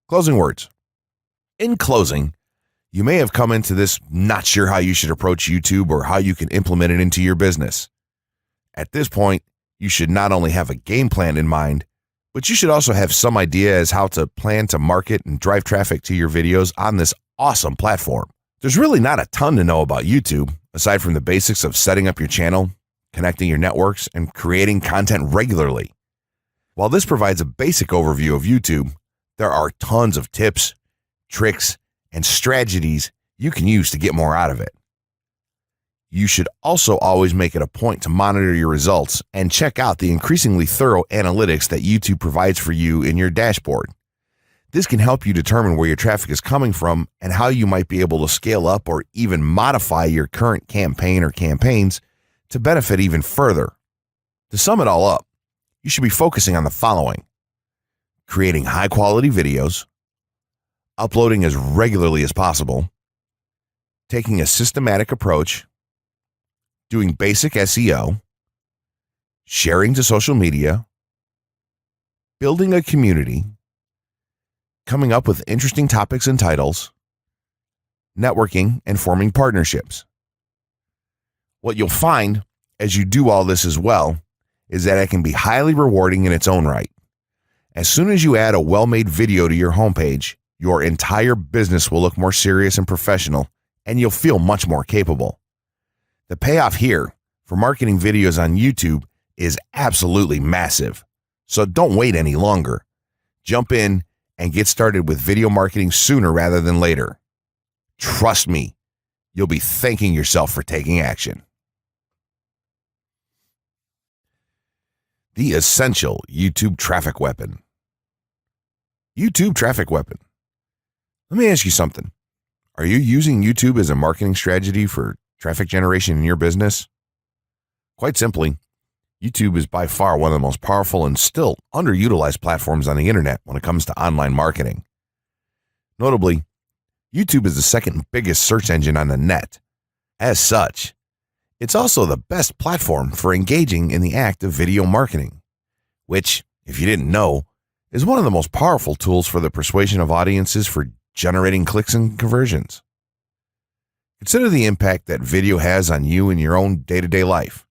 Closing words. In closing, you may have come into this not sure how you should approach YouTube or how you can implement it into your business. At this point, you should not only have a game plan in mind, but you should also have some idea as how to plan to market and drive traffic to your videos on this awesome platform. There's really not a ton to know about YouTube, aside from the basics of setting up your channel, connecting your networks, and creating content regularly. While this provides a basic overview of YouTube, there are tons of tips, tricks, and strategies you can use to get more out of it. You should also always make it a point to monitor your results and check out the increasingly thorough analytics that YouTube provides for you in your dashboard. This can help you determine where your traffic is coming from and how you might be able to scale up or even modify your current campaign or campaigns to benefit even further. To sum it all up, you should be focusing on the following: creating high-quality videos, uploading as regularly as possible, taking a systematic approach, doing basic SEO, sharing to social media, building a community, coming up with interesting topics and titles, networking, and forming partnerships. What you'll find as you do all this as well is that it can be highly rewarding in its own right. As soon as you add a well-made video to your homepage, your entire business will look more serious and professional, and you'll feel much more capable. The payoff here for marketing videos on YouTube is absolutely massive. So don't wait any longer. Jump in and get started with video marketing sooner rather than later. Trust me, you'll be thanking yourself for taking action. The essential YouTube traffic weapon. YouTube traffic weapon. Let me ask you something. Are you using YouTube as a marketing strategy for traffic generation in your business? Quite simply, YouTube is by far one of the most powerful and still underutilized platforms on the internet when it comes to online marketing. Notably, YouTube is the second biggest search engine on the net. As such, it's also the best platform for engaging in the act of video marketing, which, if you didn't know, is one of the most powerful tools for the persuasion of audiences for generating clicks and conversions. Consider the impact that video has on you in your own day-to-day life.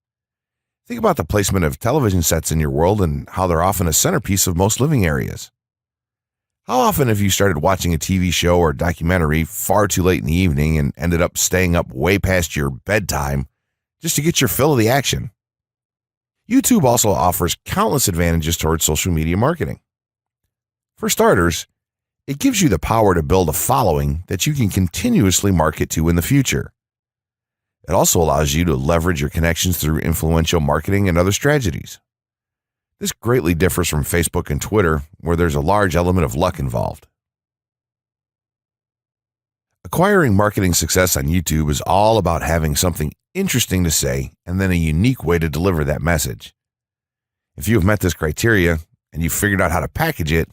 Think about the placement of television sets in your world and how they're often a centerpiece of most living areas. How often have you started watching a TV show or documentary far too late in the evening and ended up staying up way past your bedtime just to get your fill of the action? YouTube also offers countless advantages towards social media marketing. For starters, it gives you the power to build a following that you can continuously market to in the future. It also allows you to leverage your connections through influential marketing and other strategies. This greatly differs from Facebook and Twitter, where there's a large element of luck involved. Acquiring marketing success on YouTube is all about having something interesting to say and then a unique way to deliver that message. If you have met this criteria and you've figured out how to package it,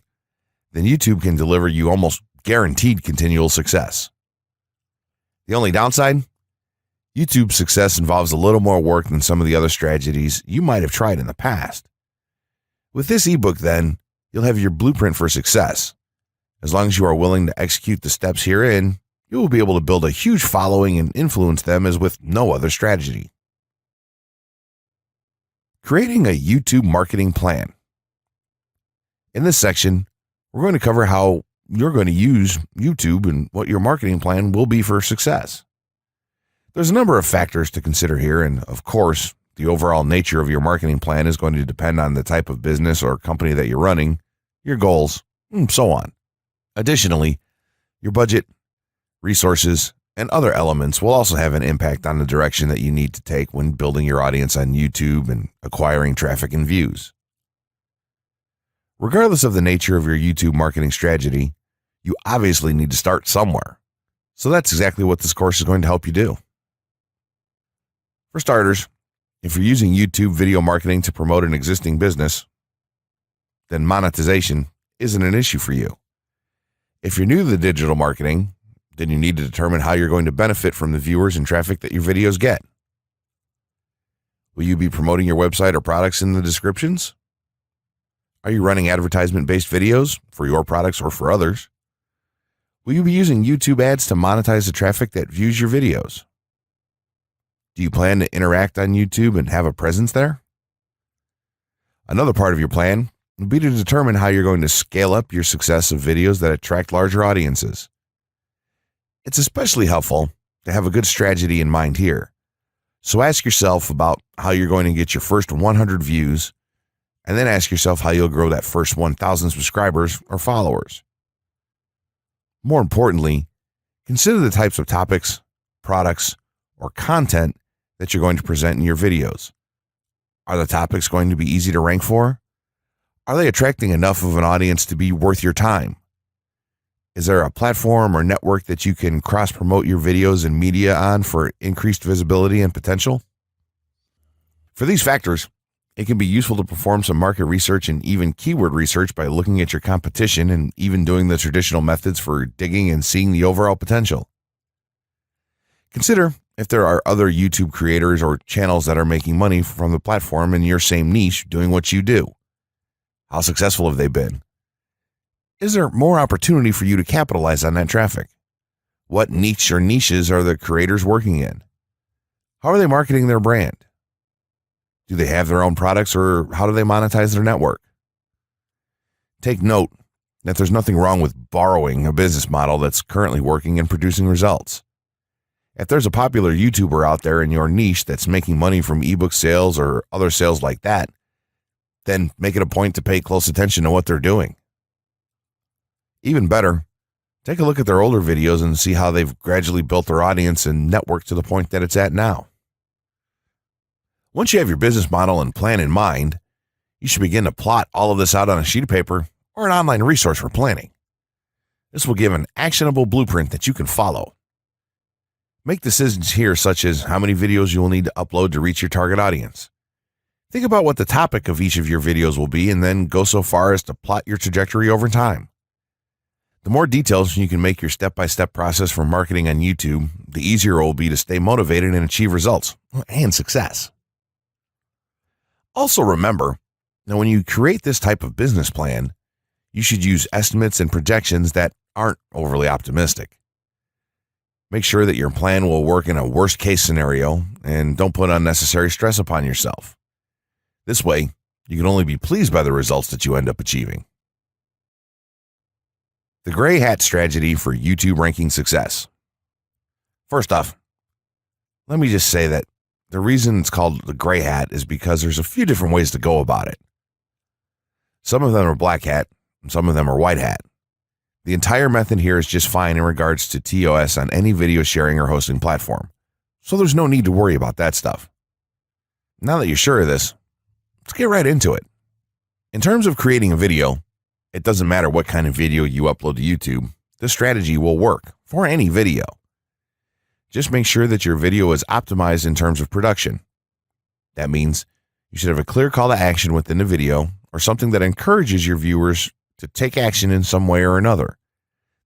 then YouTube can deliver you almost guaranteed continual success. The only downside? YouTube's success involves a little more work than some of the other strategies you might have tried in the past. With this ebook, then, you'll have your blueprint for success. As long as you are willing to execute the steps herein, you will be able to build a huge following and influence them as with no other strategy. Creating a YouTube marketing plan. In this section, we're going to cover how you're going to use YouTube and what your marketing plan will be for success. There's a number of factors to consider here, and of course, the overall nature of your marketing plan is going to depend on the type of business or company that you're running, your goals, and so on. Additionally, your budget, resources, and other elements will also have an impact on the direction that you need to take when building your audience on YouTube and acquiring traffic and views. Regardless of the nature of your YouTube marketing strategy, you obviously need to start somewhere. So that's exactly what this course is going to help you do. For starters, if you're using YouTube video marketing to promote an existing business, then monetization isn't an issue for you. If you're new to the digital marketing, then you need to determine how you're going to benefit from the viewers and traffic that your videos get. Will you be promoting your website or products in the descriptions? Are you running advertisement-based videos for your products or for others? Will you be using YouTube ads to monetize the traffic that views your videos? Do you plan to interact on YouTube and have a presence there? Another part of your plan would be to determine how you're going to scale up your success of videos that attract larger audiences. It's especially helpful to have a good strategy in mind here. So ask yourself about how you're going to get your first 100 views, and then ask yourself how you'll grow that first 1,000 subscribers or followers. More importantly, consider the types of topics, products, or content that you're going to present in your videos. Are the topics going to be easy to rank for? Are they attracting enough of an audience to be worth your time? Is there a platform or network that you can cross-promote your videos and media on for increased visibility and potential? For these factors, it can be useful to perform some market research and even keyword research by looking at your competition and even doing the traditional methods for digging and seeing the overall potential. Consider if there are other YouTube creators or channels that are making money from the platform in your same niche doing what you do. How successful have they been? Is there more opportunity for you to capitalize on that traffic? What niche or niches are the creators working in? How are they marketing their brand? Do they have their own products, or how do they monetize their network? Take note that there's nothing wrong with borrowing a business model that's currently working and producing results. If there's a popular YouTuber out there in your niche that's making money from ebook sales or other sales like that, then make it a point to pay close attention to what they're doing. Even better, take a look at their older videos and see how they've gradually built their audience and network to the point that it's at now. Once you have your business model and plan in mind, you should begin to plot all of this out on a sheet of paper or an online resource for planning. This will give an actionable blueprint that you can follow. Make decisions here, such as how many videos you will need to upload to reach your target audience. Think about what the topic of each of your videos will be, and then go so far as to plot your trajectory over time. The more details you can make your step-by-step process for marketing on YouTube, the easier it will be to stay motivated and achieve results and success. Also remember that when you create this type of business plan, you should use estimates and projections that aren't overly optimistic. Make sure that your plan will work in a worst-case scenario, and don't put unnecessary stress upon yourself. This way, you can only be pleased by the results that you end up achieving. The gray hat strategy for YouTube ranking success. First off, let me just say that the reason it's called the gray hat is because there's a few different ways to go about it. Some of them are black hat, and some of them are white hat. The entire method here is just fine in regards to TOS on any video sharing or hosting platform, so there's no need to worry about that stuff. Now that you're sure of this, let's get right into it. In terms of creating a video, it doesn't matter what kind of video you upload to YouTube, this strategy will work for any video. Just make sure that your video is optimized in terms of production. That means you should have a clear call to action within the video, or something that encourages your viewers to take action in some way or another.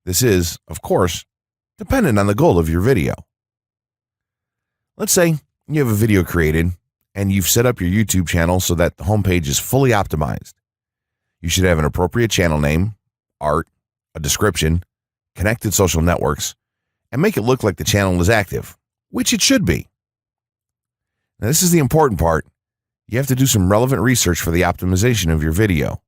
This is, of course, dependent on the goal of your video. Let's say you have a video created and you've set up your YouTube channel so that the homepage is fully optimized. You should have an appropriate channel name, art, a description, connected social networks, and make it look like the channel is active, which it should be. Now, this is the important part. You have to do some relevant research for the optimization of your video.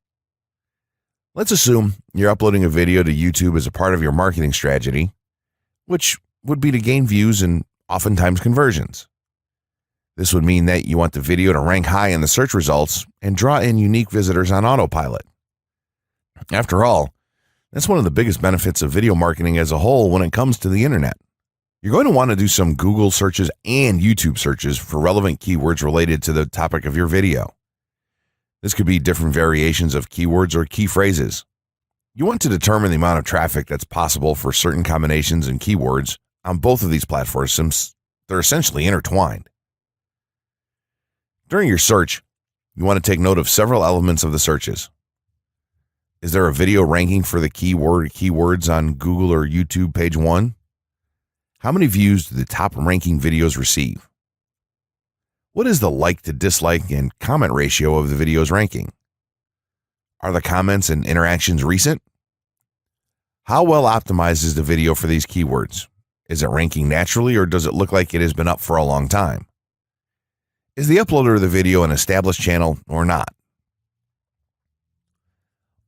Let's assume you're uploading a video to YouTube as a part of your marketing strategy, which would be to gain views and oftentimes conversions. This would mean that you want the video to rank high in the search results and draw in unique visitors on autopilot. After all, that's one of the biggest benefits of video marketing as a whole when it comes to the internet. You're going to want to do some Google searches and YouTube searches for relevant keywords related to the topic of your video. This could be different variations of keywords or key phrases. You want to determine the amount of traffic that's possible for certain combinations and keywords on both of these platforms, since they're essentially intertwined. During your search, you want to take note of several elements of the searches. Is there a video ranking for the keywords on Google or YouTube page 1? How many views do the top ranking videos receive? What is the like to dislike and comment ratio of the video's ranking? Are the comments and interactions recent? How well optimized is the video for these keywords? Is it ranking naturally, or does it look like it has been up for a long time? Is the uploader of the video an established channel or not?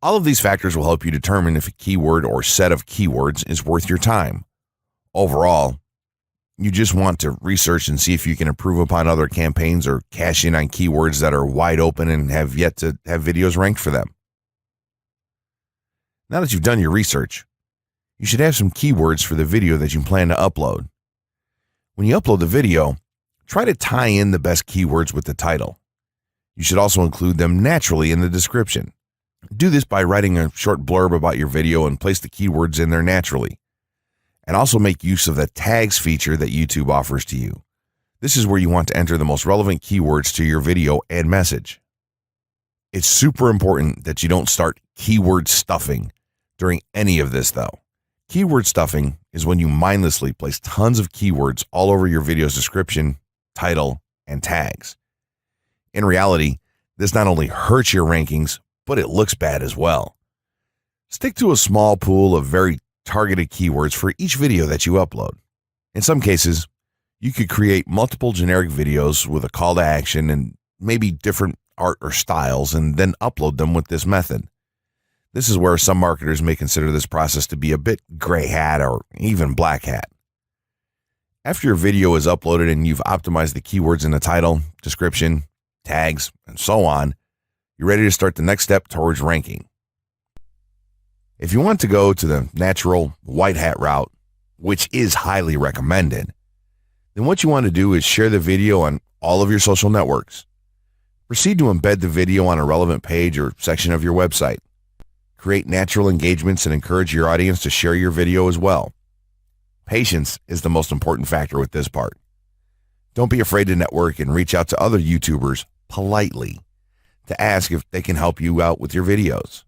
All of these factors will help you determine if a keyword or set of keywords is worth your time. Overall, you just want to research and see if you can improve upon other campaigns or cash in on keywords that are wide open and have yet to have videos ranked for them. Now that you've done your research, you should have some keywords for the video that you plan to upload. When you upload the video, try to tie in the best keywords with the title. You should also include them naturally in the description. Do this by writing a short blurb about your video and place the keywords in there naturally. And also make use of the tags feature that YouTube offers to you. This is where you want to enter the most relevant keywords to your video and message. It's super important that you don't start keyword stuffing during any of this though. Keyword stuffing is when you mindlessly place tons of keywords all over your video's description, title, and tags. In reality, this not only hurts your rankings, but it looks bad as well. Stick to a small pool of very targeted keywords for each video that you upload. In some cases, you could create multiple generic videos with a call to action and maybe different art or styles and then upload them with this method. This is where some marketers may consider this process to be a bit gray hat or even black hat. After your video is uploaded and you've optimized the keywords in the title, description, tags, and so on, you're ready to start the next step towards ranking. If you want to go to the natural white hat route, which is highly recommended, then what you want to do is share the video on all of your social networks. Proceed to embed the video on a relevant page or section of your website. Create natural engagements and encourage your audience to share your video as well. Patience is the most important factor with this part. Don't be afraid to network and reach out to other YouTubers politely to ask if they can help you out with your videos.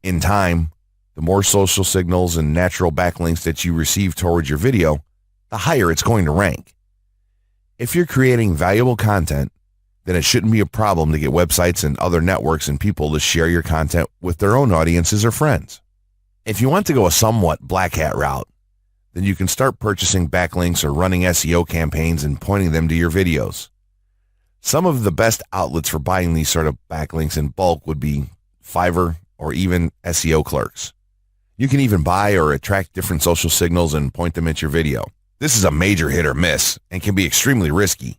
In time, the more social signals and natural backlinks that you receive towards your video, the higher it's going to rank. If you're creating valuable content, then it shouldn't be a problem to get websites and other networks and people to share your content with their own audiences or friends. If you want to go a somewhat black hat route, then you can start purchasing backlinks or running SEO campaigns and pointing them to your videos. Some of the best outlets for buying these sort of backlinks in bulk would be Fiverr or even SEO clerks. You can even buy or attract different social signals and point them at your video. This is a major hit or miss and can be extremely risky,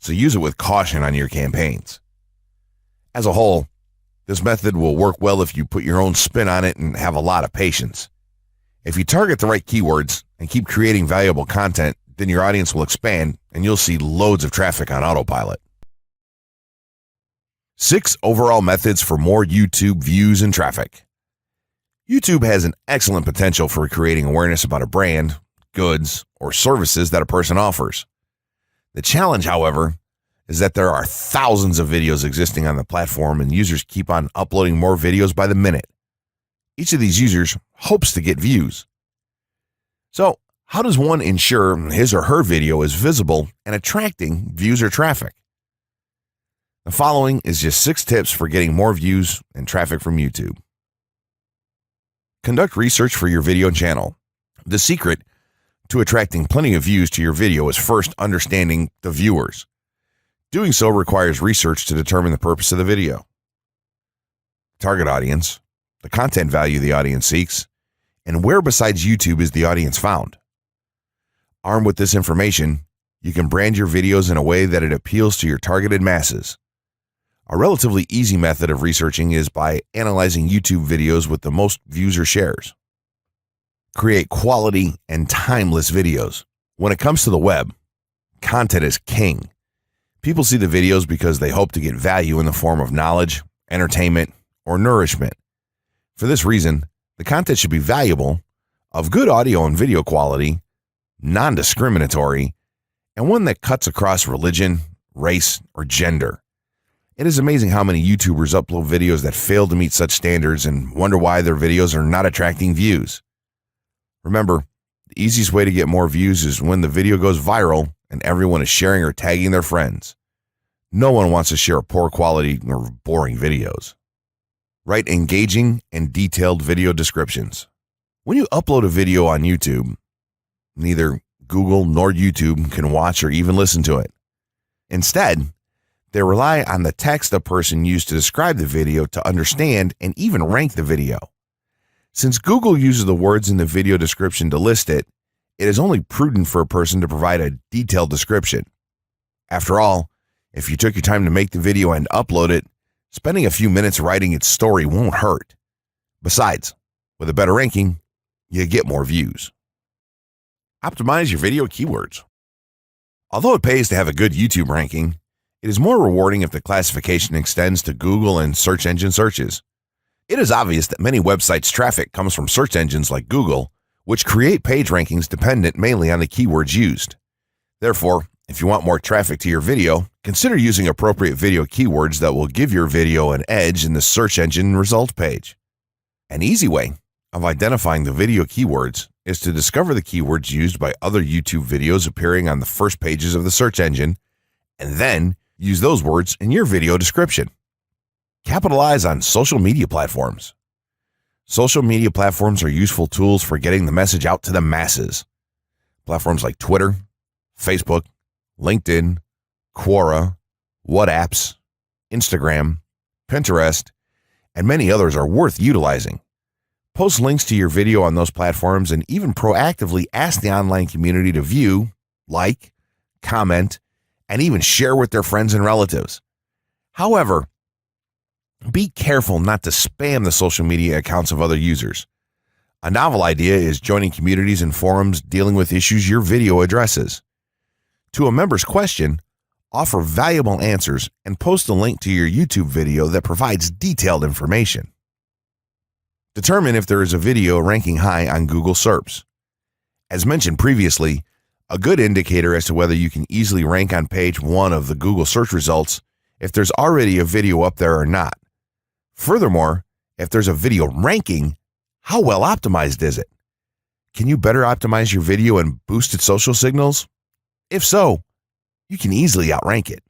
so use it with caution on your campaigns. As a whole, this method will work well if you put your own spin on it and have a lot of patience. If you target the right keywords and keep creating valuable content, then your audience will expand and you'll see loads of traffic on autopilot. 6 overall methods for more YouTube views and traffic. YouTube has an excellent potential for creating awareness about a brand, goods, or services that a person offers. The challenge, however, is that there are thousands of videos existing on the platform and users keep on uploading more videos by the minute. Each of these users hopes to get views. So, how does one ensure his or her video is visible and attracting views or traffic? The following is just 6 tips for getting more views and traffic from YouTube. Conduct research for your video channel. The secret to attracting plenty of views to your video is first understanding the viewers. Doing so requires research to determine the purpose of the video, target audience, the content value the audience seeks, and where besides YouTube is the audience found. Armed with this information, you can brand your videos in a way that it appeals to your targeted masses. A relatively easy method of researching is by analyzing YouTube videos with the most views or shares. Create quality and timeless videos. When it comes to the web, content is king. People see the videos because they hope to get value in the form of knowledge, entertainment, or nourishment. For this reason, the content should be valuable, of good audio and video quality, non-discriminatory, and one that cuts across religion, race, or gender. It is amazing how many YouTubers upload videos that fail to meet such standards and wonder why their videos are not attracting views. Remember, the easiest way to get more views is when the video goes viral and everyone is sharing or tagging their friends. No one wants to share poor quality or boring videos. Write engaging and detailed video descriptions. When you upload a video on YouTube, neither Google nor YouTube can watch or even listen to it. Instead, they rely on the text a person used to describe the video to understand and even rank the video. Since Google uses the words in the video description to list it, it is only prudent for a person to provide a detailed description. After all, if you took your time to make the video and upload it, spending a few minutes writing its story won't hurt. Besides, with a better ranking, you get more views. Optimize your video keywords. Although it pays to have a good YouTube ranking, it is more rewarding if the classification extends to Google and search engine searches. It is obvious that many websites' traffic comes from search engines like Google, which create page rankings dependent mainly on the keywords used. Therefore, if you want more traffic to your video, consider using appropriate video keywords that will give your video an edge in the search engine result page. An easy way of identifying the video keywords is to discover the keywords used by other YouTube videos appearing on the first pages of the search engine, and then use those words in your video description. Capitalize on social media platforms. Social media platforms are useful tools for getting the message out to the masses. Platforms like Twitter, Facebook, LinkedIn, Quora, WhatsApp, Instagram, Pinterest, and many others are worth utilizing. Post links to your video on those platforms and even proactively ask the online community to view, like, comment, and even share with their friends and relatives. However, be careful not to spam the social media accounts of other users. A novel idea is joining communities and forums dealing with issues your video addresses. To a member's question, offer valuable answers and post a link to your YouTube video that provides detailed information. Determine if there is a video ranking high on Google SERPs. As mentioned previously, a good indicator as to whether you can easily rank on page 1 of the Google search results if there's already a video up there or not. Furthermore, if there's a video ranking, how well optimized is it? Can you better optimize your video and boost its social signals? If so, you can easily outrank it.